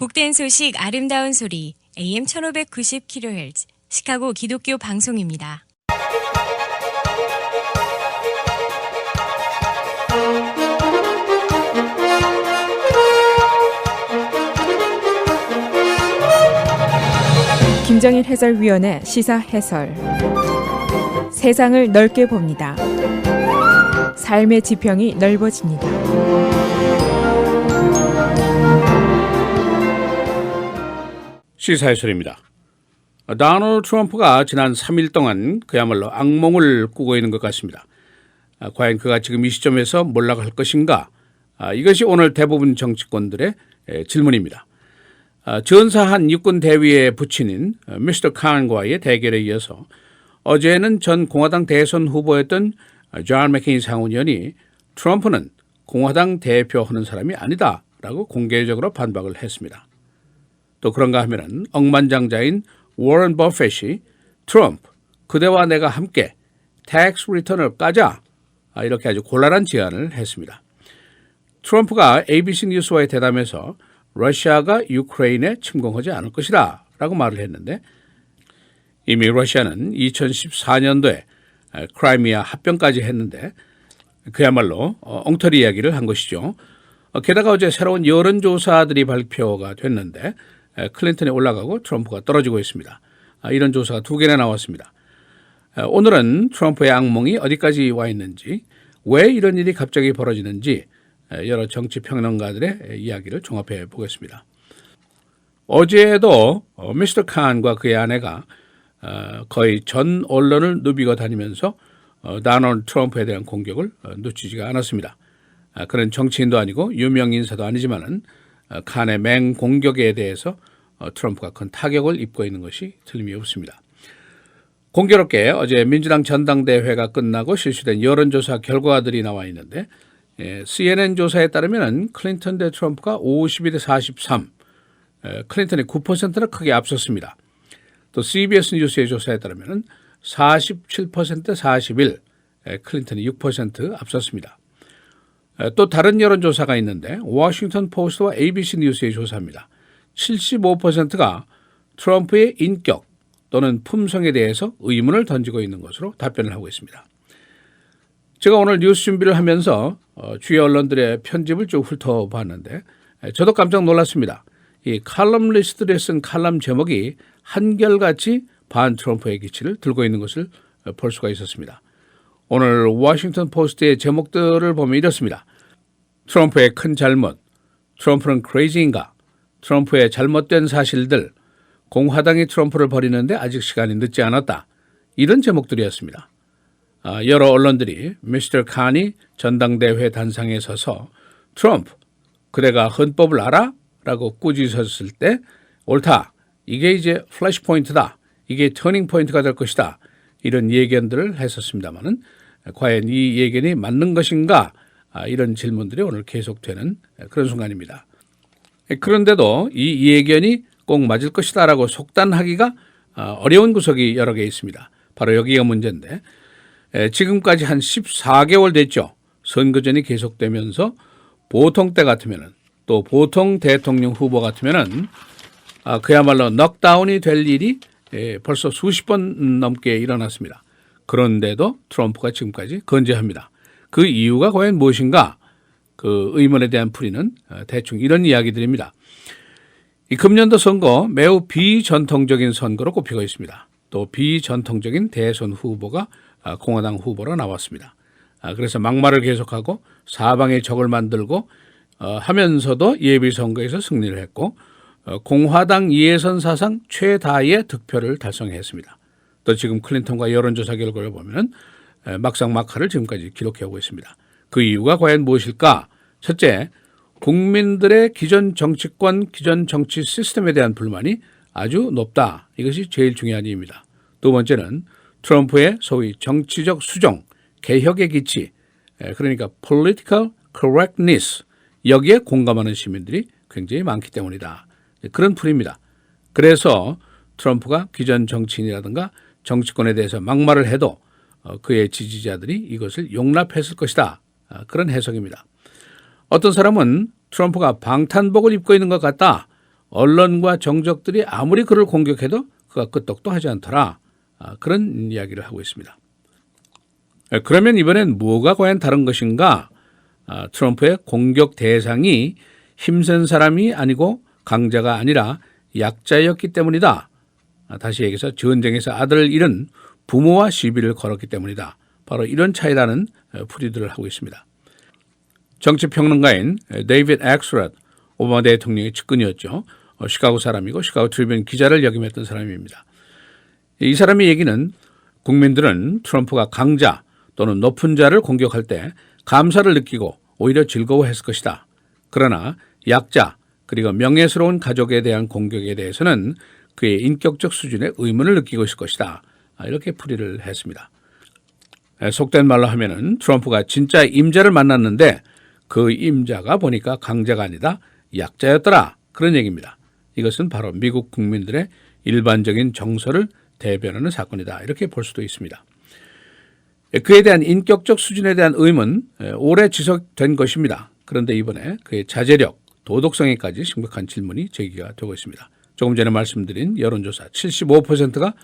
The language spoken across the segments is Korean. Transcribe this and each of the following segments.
복된 소식 아름다운 소리 AM 1590kHz 시카고 기독교 방송입니다. 김정일 해설위원의 시사 해설. 세상을 넓게 봅니다. 삶의 지평이 넓어집니다. 시사해설입니다. 도널드 트럼프가 지난 3일 동안 그야말로 악몽을 꾸고 있는 것 같습니다. 과연 그가 지금 이 시점에서 몰락할 것인가? 이것이 오늘 대부분 정치권들의 질문입니다. 전사한 육군 대위의 부친인 미스터 칸과의 대결에 이어서 어제는 전 공화당 대선 후보였던 존 맥케인 상원의원이 트럼프는 공화당 대표하는 사람이 아니다라고 공개적으로 반박을 했습니다. 또 그런가 하면은 억만장자인 워런 버핏이 트럼프, 그대와 내가 함께 텍스 리턴을 까자, 이렇게 아주 곤란한 제안을 했습니다. 트럼프가 ABC 뉴스와의 대담에서 러시아가 유크레인에 침공하지 않을 것이다 라고 말을 했는데, 이미 러시아는 2014년도에 크라이미아 합병까지 했는데 그야말로 엉터리 이야기를 한 것이죠. 게다가 어제 새로운 여론조사들이 발표가 됐는데 클린턴이 올라가고 트럼프가 떨어지고 있습니다. 이런 조사가 2개나 나왔습니다. 오늘은 트럼프의 악몽이 어디까지 와 있는지, 왜 이런 일이 갑자기 벌어지는지 여러 정치평론가들의 이야기를 종합해 보겠습니다. 어제도 미스터 칸과 그의 아내가 거의 전 언론을 누비고 다니면서 도널드 트럼프에 대한 공격을 놓치지가 않았습니다. 그런 정치인도 아니고 유명 인사도 아니지만은 칸의 맹공격에 대해서 트럼프가 큰 타격을 입고 있는 것이 틀림이 없습니다. 공교롭게 어제 민주당 전당대회가 끝나고 실시된 여론조사 결과들이 나와 있는데, CNN 조사에 따르면 클린턴 대 트럼프가 52대 43, 클린턴이 9%나 크게 앞섰습니다. 또 CBS 뉴스의 조사에 따르면 47% 41, 클린턴이 6% 앞섰습니다. 또 다른 여론조사가 있는데 워싱턴 포스트와 ABC 뉴스의 조사입니다. 75%가 트럼프의 인격 또는 품성에 대해서 의문을 던지고 있는 것으로 답변을 하고 있습니다. 제가 오늘 뉴스 준비를 하면서 주요 언론들의 편집을 쭉 훑어봤는데 저도 깜짝 놀랐습니다. 이 칼럼리스트들이 쓴 칼럼 제목이 한결같이 반 트럼프의 기치를 들고 있는 것을 볼 수가 있었습니다. 오늘 워싱턴 포스트의 제목들을 보면 이렇습니다. 트럼프의 큰 잘못, 트럼프는 크레이지인가, 트럼프의 잘못된 사실들, 공화당이 트럼프를 버리는데 아직 시간이 늦지 않았다. 이런 제목들이었습니다. 여러 언론들이 미스터 칸이 전당대회 단상에 서서 트럼프, 그대가 헌법을 알아? 라고 꾸짖었을 때 옳다. 이게 이제 플래시 포인트다. 이게 터닝 포인트가 될 것이다. 이런 예견들을 했었습니다만은 과연 이 예견이 맞는 것인가? 이런 질문들이 오늘 계속되는 그런 순간입니다. 그런데도 이 예견이 꼭 맞을 것이다라고 속단하기가 어려운 구석이 여러 개 있습니다. 바로 여기가 문제인데, 지금까지 한 14개월 됐죠. 선거전이 계속되면서 보통 때 같으면은, 또 보통 대통령 후보 같으면은 그야말로 넉다운이 될 일이 벌써 수십 번 넘게 일어났습니다. 그런데도 트럼프가 지금까지 건재합니다. 그 이유가 과연 무엇인가? 그 의문에 대한 풀이는 대충 이런 이야기들입니다. 이 금년도 선거 매우 비전통적인 선거로 꼽히고 있습니다. 또 비전통적인 대선 후보가 공화당 후보로 나왔습니다. 그래서 막말을 계속하고 사방에 적을 만들고 하면서도 예비선거에서 승리를 했고 공화당 예선 사상 최다의 득표를 달성했습니다. 또 지금 클린턴과 여론조사 결과를 보면 막상막하를 지금까지 기록해오고 있습니다. 그 이유가 과연 무엇일까? 첫째, 국민들의 기존 정치권, 기존 정치 시스템에 대한 불만이 아주 높다. 이것이 제일 중요한 이유입니다. 두 번째는 트럼프의 소위 정치적 수정, 개혁의 기치, 그러니까 political correctness, 여기에 공감하는 시민들이 굉장히 많기 때문이다. 그런 풀입니다. 그래서 트럼프가 기존 정치인이라든가 정치권에 대해서 막말을 해도 그의 지지자들이 이것을 용납했을 것이다. 그런 해석입니다. 어떤 사람은 트럼프가 방탄복을 입고 있는 것 같다. 언론과 정적들이 아무리 그를 공격해도 그가 끄떡도 하지 않더라. 그런 이야기를 하고 있습니다. 그러면 이번엔 뭐가 과연 다른 것인가? 트럼프의 공격 대상이 힘센 사람이 아니고 강자가 아니라 약자였기 때문이다. 다시 얘기해서 전쟁에서 아들을 잃은 부모와 시비를 걸었기 때문이다. 바로 이런 차이라는 풀이들을 하고 있습니다. 정치평론가인 데이비드 엑스렛, 오바마 대통령의 측근이었죠. 시카고 사람이고 시카고 트리뷴 기자를 역임했던 사람입니다. 이 사람의 얘기는 국민들은 트럼프가 강자 또는 높은 자를 공격할 때 감사를 느끼고 오히려 즐거워했을 것이다. 그러나 약자 그리고 명예스러운 가족에 대한 공격에 대해서는 그의 인격적 수준에 의문을 느끼고 있을 것이다. 이렇게 풀이를 했습니다. 속된 말로 하면은 트럼프가 진짜 임자를 만났는데 그 임자가 보니까 강자가 아니다 약자였더라. 그런 얘기입니다. 이것은 바로 미국 국민들의 일반적인 정서를 대변하는 사건이다. 이렇게 볼 수도 있습니다. 그에 대한 인격적 수준에 대한 의문 오래 지속된 것입니다. 그런데 이번에 그의 자제력, 도덕성에까지 심각한 질문이 제기가 되고 있습니다. 조금 전에 말씀드린 여론조사 75%가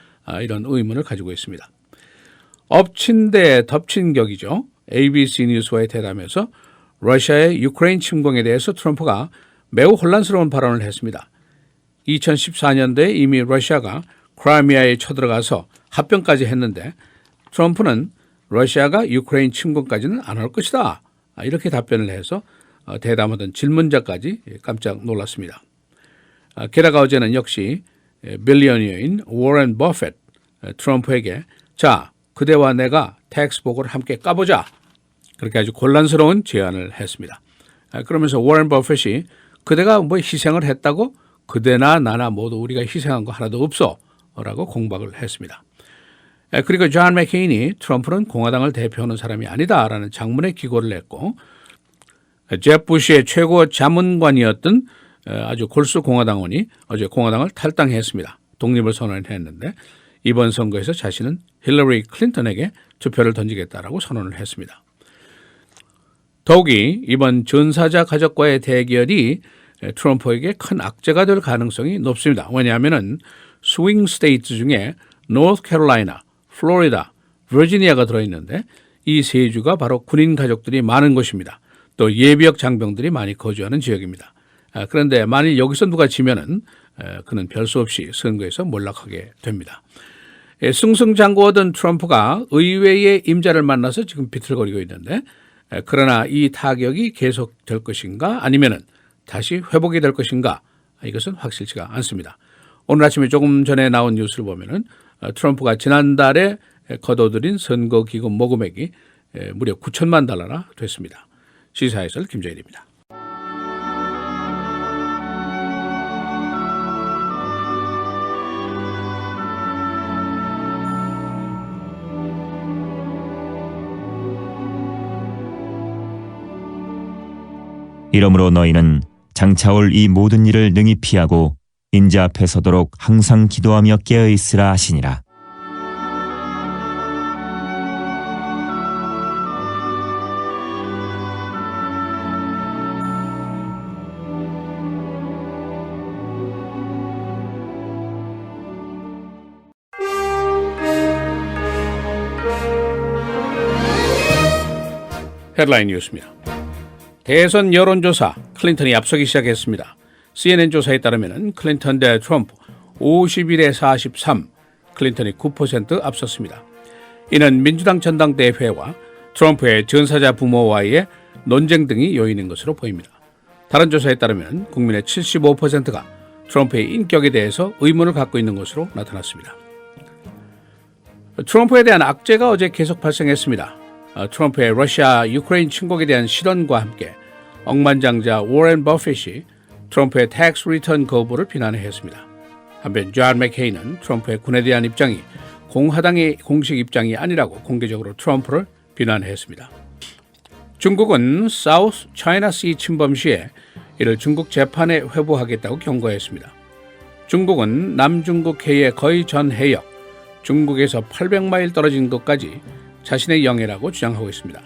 이런 의문을 가지고 있습니다. 엎친 데 덮친 격이죠. ABC 뉴스와의 대담에서 러시아의 유크레인 침공에 대해서 트럼프가 매우 혼란스러운 발언을 했습니다. 2014년도에 이미 러시아가 크라이미아에 쳐들어가서 합병까지 했는데 트럼프는 러시아가 유크레인 침공까지는 안 할 것이다. 이렇게 답변을 해서 대담하던 질문자까지 깜짝 놀랐습니다. 게다가 어제는 역시 빌리언니어인 워렌 버핏 트럼프에게 자 그대와 내가 텍스복을 함께 까보자. 그렇게 아주 곤란스러운 제안을 했습니다. 그러면서 워렌 버핏이 그대가 뭐 희생을 했다고 그대나 나나 모두 우리가 희생한 거 하나도 없어 라고 공박을 했습니다. 그리고 존 맥케인이 트럼프는 공화당을 대표하는 사람이 아니다라는 장문의 기고를 했고 제프 부시의 최고 자문관이었던 아주 골수 공화당원이 어제 공화당을 탈당했습니다. 독립을 선언했는데 이번 선거에서 자신은 힐러리 클린턴에게 투표를 던지겠다라고 선언을 했습니다. 더욱이 이번 전사자 가족과의 대결이 트럼프에게 큰 악재가 될 가능성이 높습니다. 왜냐하면 스윙 스테이트 중에 노스캐롤라이나, 플로리다, 버지니아가 들어있는데 이 세 주가 바로 군인 가족들이 많은 곳입니다. 또 예비역 장병들이 많이 거주하는 지역입니다. 그런데 만일 여기서 누가 지면은 그는 별 수 없이 선거에서 몰락하게 됩니다. 승승장구하던 트럼프가 의외의 임자를 만나서 지금 비틀거리고 있는데 그러나 이 타격이 계속될 것인가 아니면은 다시 회복이 될 것인가 이것은 확실치가 않습니다. 오늘 아침에 조금 전에 나온 뉴스를 보면은 트럼프가 지난달에 거둬들인 선거기금 모금액이 무려 9천만 달러나 됐습니다. 시사해설 김재일입니다. 이러므로 너희는 장차올 이 모든 일을 능히 피하고 인자 앞에 서도록 항상 기도하며 깨어있으라 하시니라. 헤드라인 뉴스입니다. 대선 여론조사 클린턴이 앞서기 시작했습니다. CNN 조사에 따르면 클린턴 대 트럼프 51대 43, 클린턴이 9% 앞섰습니다. 이는 민주당 전당대회와 트럼프의 전사자 부모와의 논쟁 등이 요인인 것으로 보입니다. 다른 조사에 따르면 국민의 75%가 트럼프의 인격에 대해서 의문을 갖고 있는 것으로 나타났습니다. 트럼프에 대한 악재가 어제 계속 발생했습니다. 트럼프의 러시아 유크레인 침공에 대한 실언과 함께 억만장자 워렌 버핏이 트럼프의 텍스 리턴 거부를 비난했습니다. 한편 존 맥케인은 트럼프의 군에 대한 입장이 공화당의 공식 입장이 아니라고 공개적으로 트럼프를 비난했습니다. 중국은 사우스 차이나시 침범 시에 이를 중국 재판에 회부하겠다고 경고했습니다. 중국은 남중국해의 거의 전 해역, 중국에서 800마일 떨어진 것까지 자신의 영해라고 주장하고 있습니다.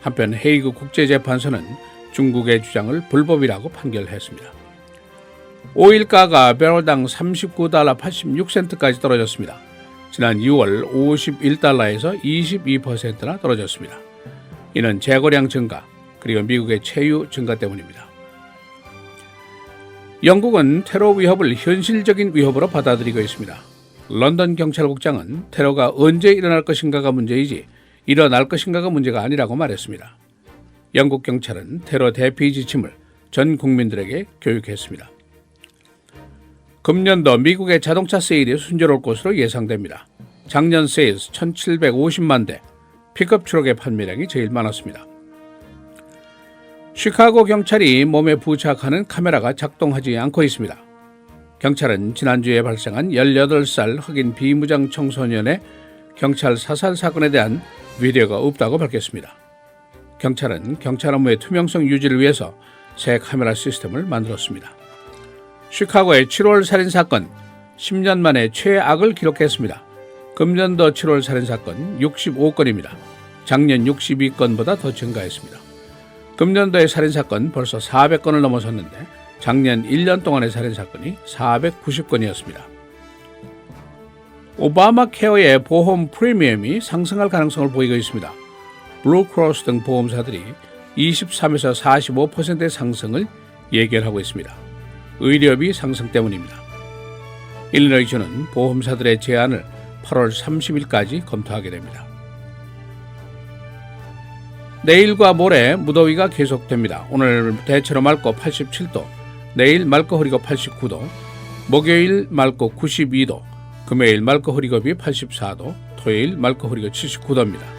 한편 헤이그 국제재판소는 중국의 주장을 불법이라고 판결했습니다. 오일가가 배럴당 39달러 86센트까지 떨어졌습니다. 지난 6월 51달러에서 22%나 떨어졌습니다. 이는 재고량 증가 그리고 미국의 채유 증가 때문입니다. 영국은 테러 위협을 현실적인 위협으로 받아들이고 있습니다. 런던 경찰국장은 테러가 언제 일어날 것인가가 문제이지 일어날 것인가가 문제가 아니라고 말했습니다. 영국 경찰은 테러 대피 지침을 전 국민들에게 교육했습니다. 금년도 미국의 자동차 세일이 순조로울 것으로 예상됩니다. 작년 세일 1,750만 대, 픽업 트럭의 판매량이 제일 많았습니다. 시카고 경찰이 몸에 부착하는 카메라가 작동하지 않고 있습니다. 경찰은 지난주에 발생한 18살 흑인 비무장 청소년의 경찰 사살 사건에 대한 비디오가 없다고 밝혔습니다. 경찰은 경찰 업무의 투명성 유지를 위해서 새 카메라 시스템을 만들었습니다. 시카고의 7월 살인사건 10년 만에 최악을 기록했습니다. 금년도 7월 살인사건 65건입니다. 작년 62건보다 더 증가했습니다. 금년도의 살인사건 벌써 400건을 넘어섰는데 작년 1년 동안의 살인사건이 490건이었습니다. 오바마 케어의 보험 프리미엄이 상승할 가능성을 보이고 있습니다. 블루크로스 등 보험사들이 23에서 45%의 상승을 예견하고 있습니다. 의료비 상승 때문입니다. 일리노이주는 보험사들의 제안을 8월 30일까지 검토하게 됩니다. 내일과 모레 무더위가 계속됩니다. 오늘 대체로 맑고 87도, 내일 맑고 흐리고 89도, 목요일 맑고 92도, 금요일 맑고 흐리고 84도, 토요일 맑고 흐리고 79도입니다.